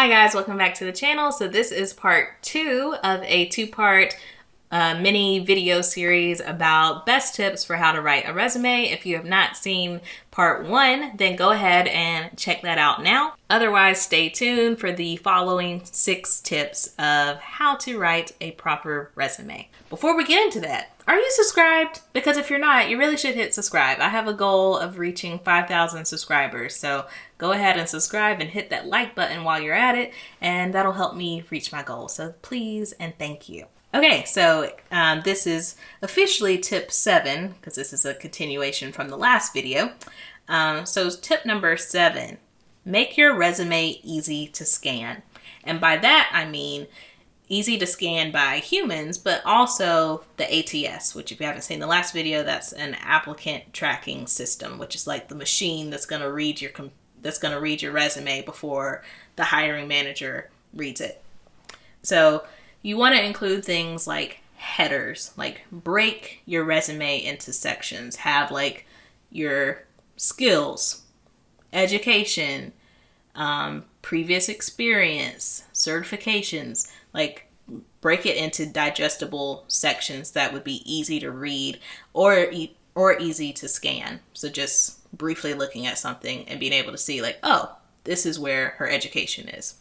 Hi guys, welcome back to the channel. So this is part 2 of a two-part mini video series about best tips for how to write a resume. If you have not seen part 1, then go ahead and check that out now. Otherwise, stay tuned for the following 6 tips of how to write a proper resume. Before we get into that, are you subscribed? Because if you're not, you really should hit subscribe. I have a goal of reaching 5,000 subscribers, so go ahead and subscribe and hit that like button while you're at it, and that'll help me reach my goal. So please and thank you. Okay, so this is officially tip 7, because this is a continuation from the last video. So tip number 7, make your resume easy to scan. And by that, I mean easy to scan by humans, but also the ATS, which if you haven't seen the last video, that's an applicant tracking system, which is like the machine that's going to read your resume before the hiring manager reads it. So you want to include things like headers, like break your resume into sections, have like your skills, education, previous experience, certifications, like break it into digestible sections that would be easy to read or easy to scan. So just briefly looking at something and being able to see like, oh, this is where her education is.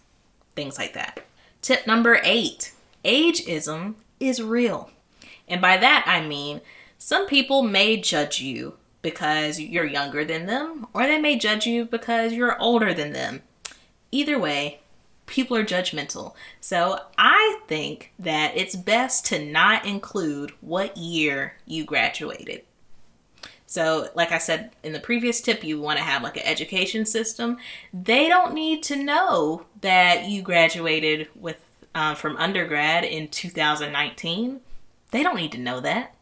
Things like that. Tip number 8, ageism is real. And by that, I mean, some people may judge you because you're younger than them, or they may judge you because you're older than them. Either way, people are judgmental. So I think that it's best to not include what year you graduated. So like I said in the previous tip, you want to have like an education system. They don't need to know that you graduated with from undergrad in 2019. They don't need to know that.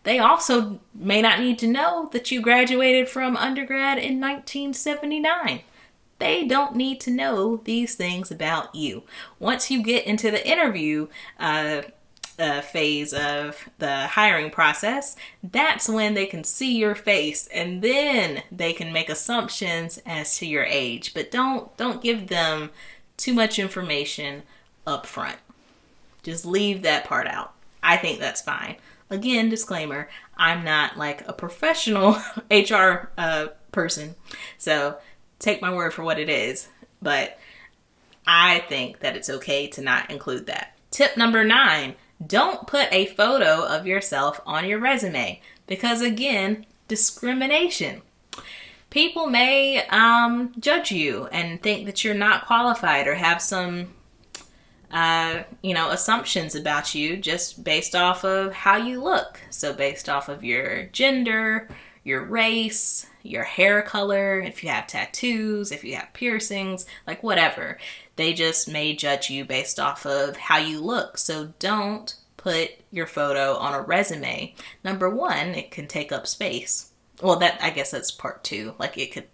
They also may not need to know that you graduated from undergrad in 1979. They don't need to know these things about you. Once you get into the interview phase of the hiring process, that's when they can see your face, and then they can make assumptions as to your age. But don't give them too much information up front. Just leave that part out. I think that's fine. Again, disclaimer, I'm not like a professional HR person, so take my word for what it is, but I think that it's okay to not include that. Tip number 9, don't put a photo of yourself on your resume, because again, discrimination. People may judge you and think that you're not qualified or have some assumptions about you just based off of how you look. So based off of your gender, your race, your hair color, if you have tattoos, if you have piercings, like whatever. They just may judge you based off of how you look. So don't put your photo on a resume. Number 1, it can take up space. Well, I guess that's part 2. Like it could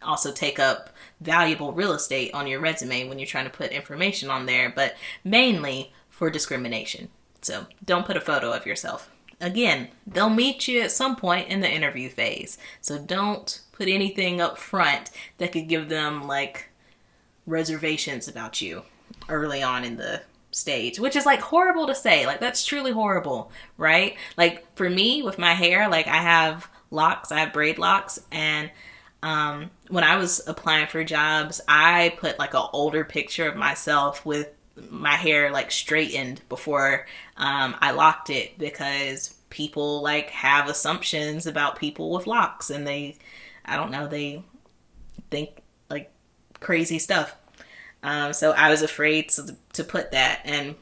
also take up valuable real estate on your resume when you're trying to put information on there, but mainly for discrimination. So don't put a photo of yourself. Again, they'll meet you at some point in the interview phase. So don't put anything up front that could give them like reservations about you early on in the stage, which is like horrible to say. Like that's truly horrible, right? Like for me with my hair, like I have locks, I have braid locks, and when I was applying for jobs, I put like an older picture of myself with my hair like straightened before I locked it, because people like have assumptions about people with locks, and they think like crazy stuff. So I was afraid to put that. And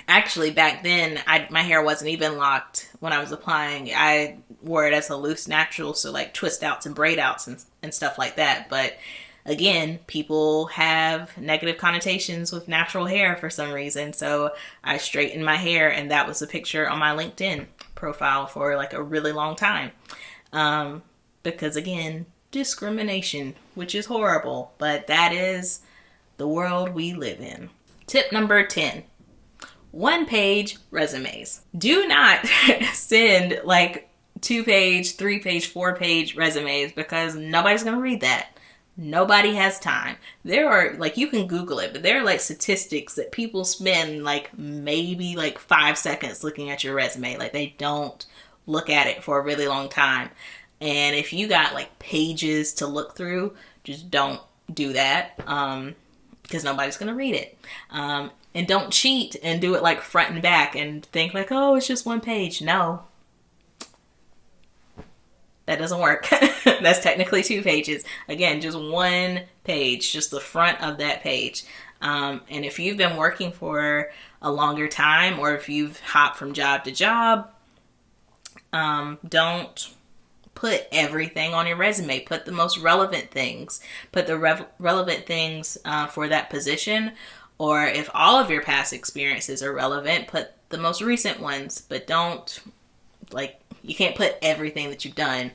actually back then, my hair wasn't even locked when I was applying. I wore it as a loose natural, so like twist outs and braid outs and stuff like that. But again, people have negative connotations with natural hair for some reason. So I straightened my hair, and that was a picture on my LinkedIn profile for like a really long time. Because again, discrimination, which is horrible, but that is the world we live in. Tip number 10. 1-page resumes. Do not send like 2-page, 3-page, 4-page resumes, because nobody's going to read that. Nobody has time. There are, like, you can Google it, but there are like statistics that people spend like maybe like 5 seconds looking at your resume. Like, they don't look at it for a really long time. And if you got like pages to look through, just don't do that, because nobody's gonna read it. And don't cheat and do it like front and back and think like, oh, it's just one page. No, that doesn't work. That's technically 2 pages. Again, just 1 page, just the front of that page. And if you've been working for a longer time, or if you've hopped from job to job, don't put everything on your resume. Put the most relevant things. Put the relevant things for that position. Or if all of your past experiences are relevant, put the most recent ones. But don't, like, you can't put everything that you've done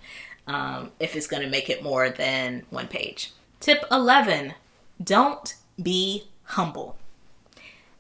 if it's going to make it more than 1 page. Tip 11, don't be humble.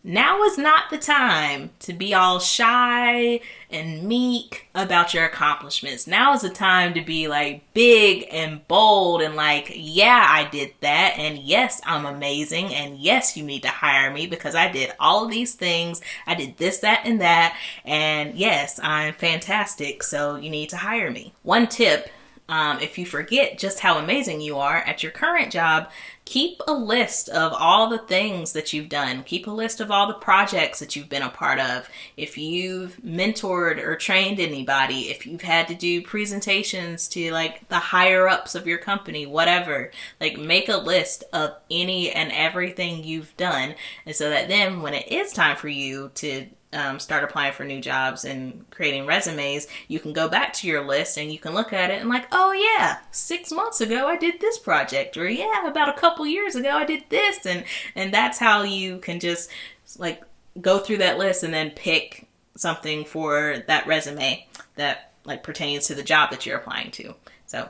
Now is not the time to be all shy and meek about your accomplishments. Now is the time to be like big and bold and like, yeah, I did that. And yes, I'm amazing. And yes, you need to hire me because I did all of these things. I did this, that, and that. And yes, I'm fantastic. So you need to hire me. One tip, if you forget just how amazing you are at your current job, keep a list of all the things that you've done. Keep a list of all the projects that you've been a part of. If you've mentored or trained anybody, if you've had to do presentations to like the higher ups of your company, whatever, like make a list of any and everything you've done. And so that then when it is time for you to start applying for new jobs and creating resumes, you can go back to your list and you can look at it and like, oh yeah, 6 months ago I did this project, or yeah, about a couple years ago I did this, and that's how you can just like go through that list and then pick something for that resume that like pertains to the job that you're applying to. So,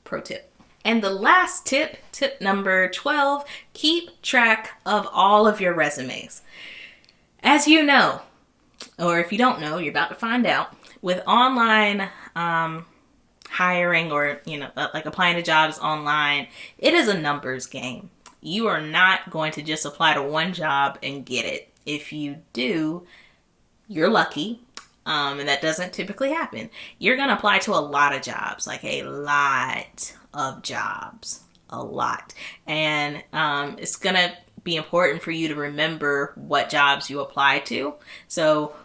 pro tip. And the last tip, tip number 12, keep track of all of your resumes. As you know, or if you don't know, you're about to find out, with online hiring or, like applying to jobs online, it is a numbers game. You are not going to just apply to one job and get it. If you do, you're lucky, and that doesn't typically happen. You're going to apply to a lot of jobs, like a lot of jobs, a lot. And it's going to be important for you to remember what jobs you apply to. So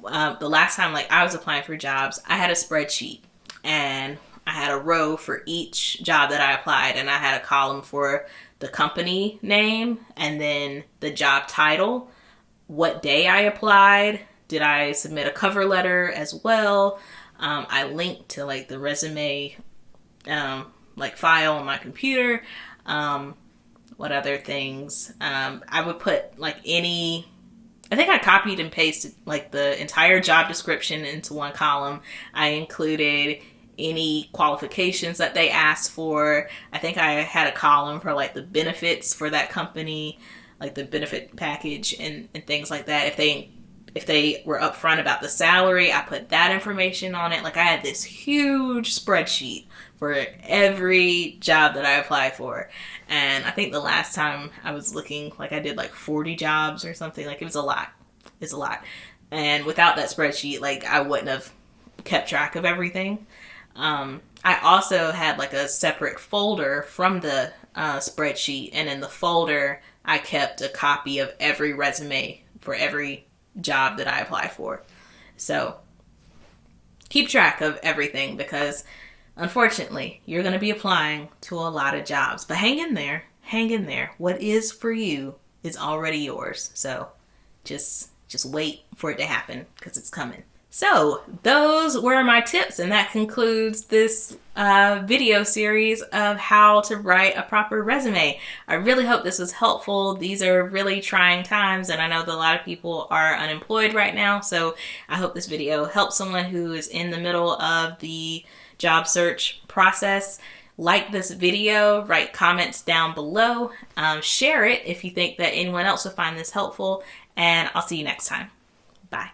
the last time like I was applying for jobs, I had a spreadsheet and I had a row for each job that I applied, and I had a column for the company name and then the job title, what day I applied, did I submit a cover letter as well. I linked to like the resume like file on my computer. What other things? I would put like I think I copied and pasted like the entire job description into one column. I included any qualifications that they asked for. I think I had a column for like the benefits for that company, like the benefit package and things like that. If they were upfront about the salary, I put that information on it. Like I had this huge spreadsheet for every job that I applied for. And I think the last time I was looking, like I did like 40 jobs or something. Like it was a lot. It's a lot. And without that spreadsheet, like I wouldn't have kept track of everything. I also had like a separate folder from the spreadsheet. And in the folder, I kept a copy of every resume for every job that I apply for. So keep track of everything, because unfortunately, you're going to be applying to a lot of jobs. But hang in there. Hang in there. What is for you is already yours. So just wait for it to happen, because it's coming. So those were my tips, and that concludes this video series of how to write a proper resume. I really hope this was helpful. These are really trying times, and I know that a lot of people are unemployed right now. So I hope this video helps someone who is in the middle of the job search process. Like this video, write comments down below, share it if you think that anyone else would find this helpful, and I'll see you next time. Bye.